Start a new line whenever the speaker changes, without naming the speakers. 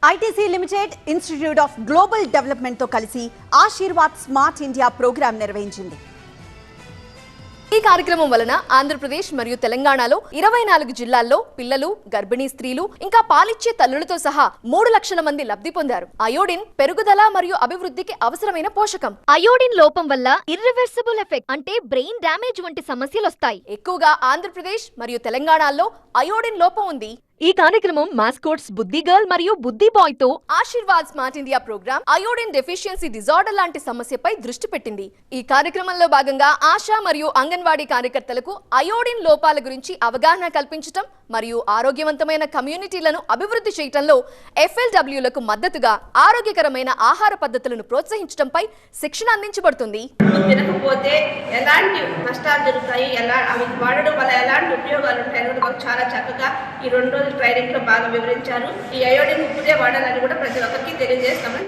ITC limited institute of global development తో కలిసి Aashirvaad smart India programme నిర్వహించింది.
ఈ కార్యక్రమం వలన ఆంధ్రప్రదేశ్ మరియు తెలంగాణలో 24 జిల్లాల్లో పిల్లలు, గర్భిణీ స్త్రీలు ఇంకా పాలిచ్చే తల్లులతో సహా 3 లక్షల మంది లబ్ధి పొందారు. అయోడిన్ పెరుగుదల మరియు అభివృద్ధికి అవసరమైన పోషకం.
అయోడిన్ లోపం వల్ల ఇర్రివర్సిబుల్ ఎఫెక్ట్ అంటే బ్రెయిన్ డ్యామేజ్ వంటి సమస్యలు వస్తాయి.
ఎక్కువగా ఆంధ్రప్రదేశ్ మరియు తెలంగాణలో అయోడిన్ లోపం ఉంది.
ఈ కార్యక్రమం మాస్కోట్స్ బుద్ధి గర్ల్ మరియు బుద్ధి బాయ్ తో
Aashirvaad smart India program iodine deficiency disorder లాంటి సమస్యపై దృష్టి పెట్టింది. ఈ కార్యక్రమంలో భాగంగా ఆశా మరియు అంగన్వాడీ కార్యకర్తలకు అయోడిన్ లోపాల గురించి అవగాహన కల్పించడం మరియు ఆరోగ్యవంతమైన కమ్యూనిటీలను అభివృద్ధి చేయడంలో FLWలకు మద్దతుగా ఆరోగ్యకరమైన ఆహార పద్ధతులను ప్రోత్సహించడంపై శిక్షణ అందించబడుతుంది.
తినకపోతే ఎలాంటి నష్టాలు జరుగుతాయి, అవి వాడడం వల్ల ఎలాంటి ఉపయోగాలు ఉంటాయని మాకు చాలా చక్కగా ఈ 2 రోజుల ట్రైనింగ్ లో బాగా వివరించారు. ఈ అయోడిన్ ఇప్పుడే వాడాలని కూడా ప్రతి ఒక్కరికి తెలియజేస్తామని